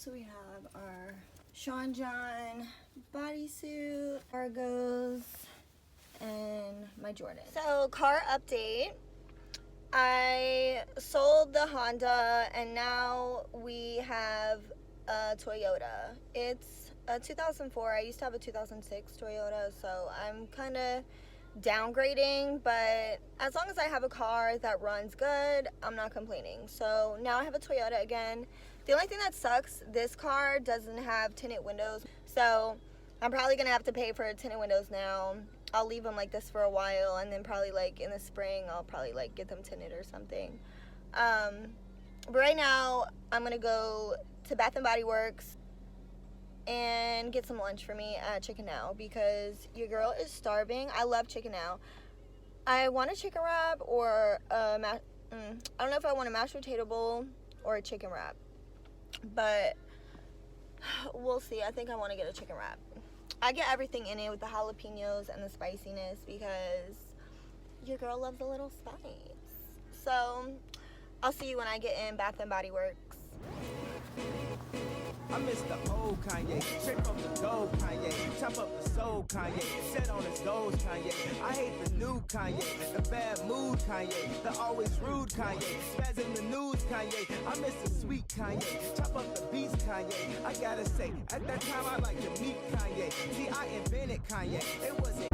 So we have our Sean John bodysuit, Argos, and my Jordan. So car update. I sold the Honda and now we have a Toyota. It's a 2004. I used to have a 2006 Toyota, so I'm kind of downgrading, but as long as I have a car that runs good, I'm not complaining. So now I have a Toyota again. The only thing that sucks, this car doesn't have tinted windows, so I'm probably gonna have to pay for tinted windows now. I'll leave them like this for a while, and then probably like in the spring I'll probably like get them tinted or something. But right now I'm gonna go to Bath and Body Works and get some lunch for me at Chicken Now because your girl is starving. I love Chicken Now. I want a chicken wrap or I don't know if I want a mashed potato bowl or a chicken wrap, but we'll see. I think I want to get a chicken wrap. I get everything in it with the jalapenos and the spiciness because your girl loves a little spice. So I'll see you when I get in Bath and Body Works. I miss the old Kanye, straight from the gold Kanye, chop up the soul Kanye, set on his goals Kanye. I hate the new Kanye, the bad mood Kanye, the always rude Kanye, spaz in the news Kanye. I miss the sweet Kanye, chop up the beats Kanye. I gotta say, at that time I like to meet Kanye. See, I invented Kanye, it wasn't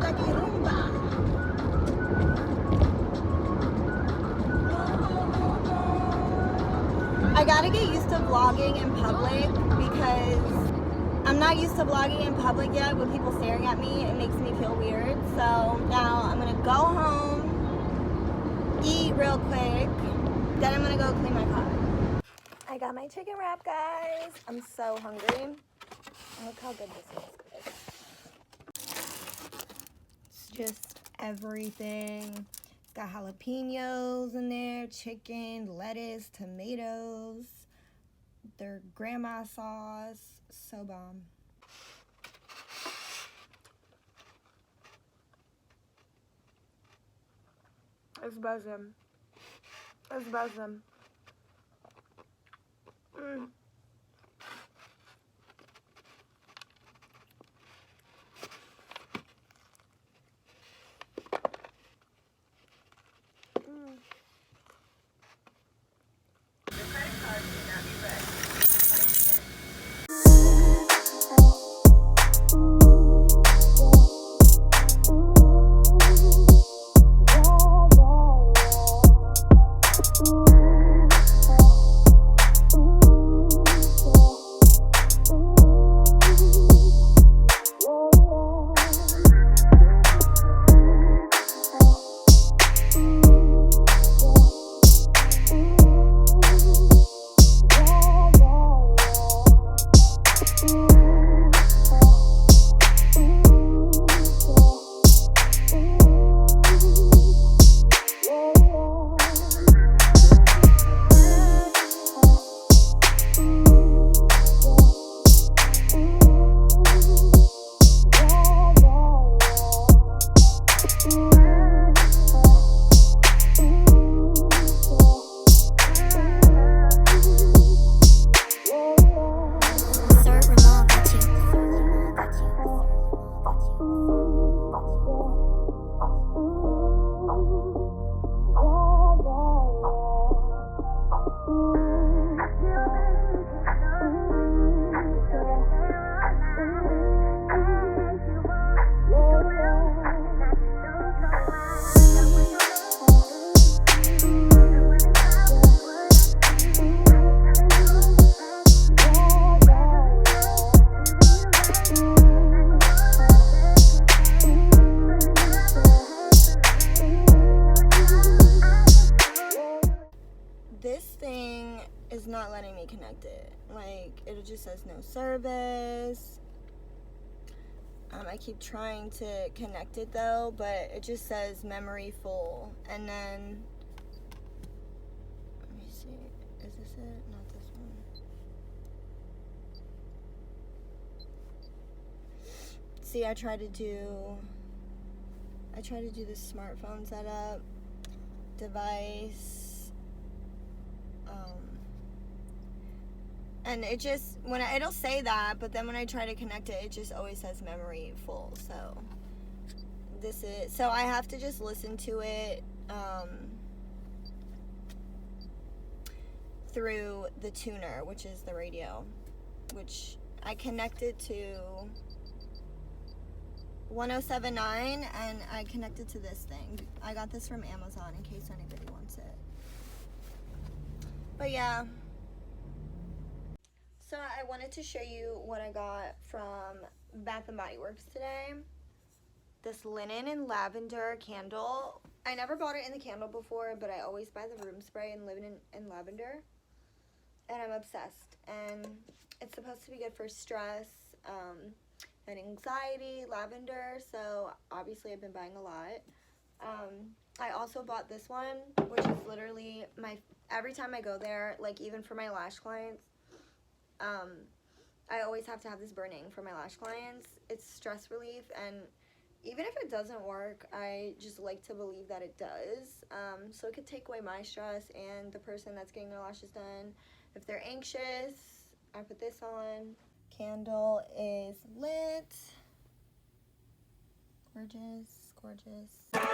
Taki rumba. I gotta get used to vlogging in public because I'm not used to vlogging in public yet with people staring at me. It makes me feel weird. So now I'm gonna go home, eat real quick, then I'm gonna go clean my car. I got my chicken wrap, guys. I'm so hungry. Look how good this is. It's just everything. Got jalapenos in there, chicken, lettuce, tomatoes, their grandma sauce. So bomb. It's buzzing. It's buzzing. This thing is not letting me connect it. Like, it just says no service. I keep trying to connect it though, but it just says memory full. And then, let me see, is this it? Not this one. See, I tried to do the smartphone setup, device, And it just, it'll say that, but then when I try to connect it, it just always says memory full. So so I have to just listen to it through the tuner, which is the radio, which I connected to 1079, and I connected to this thing. I got this from Amazon in case anybody wants it. But yeah. So I wanted to show you what I got from Bath and Body Works today. This linen and lavender candle. I never bought it in the candle before, but I always buy the room spray in linen and lavender. And I'm obsessed. And it's supposed to be good for stress and anxiety, lavender. So obviously I've been buying a lot. I also bought this one, which is literally every time I go there, like even for my lash clients, I always have to have this burning for my lash clients. It's stress relief, and even if it doesn't work, I just like to believe that it does. So it could take away my stress and the person that's getting their lashes done. If they're anxious, I put this on. Candle is lit. Gorgeous, gorgeous.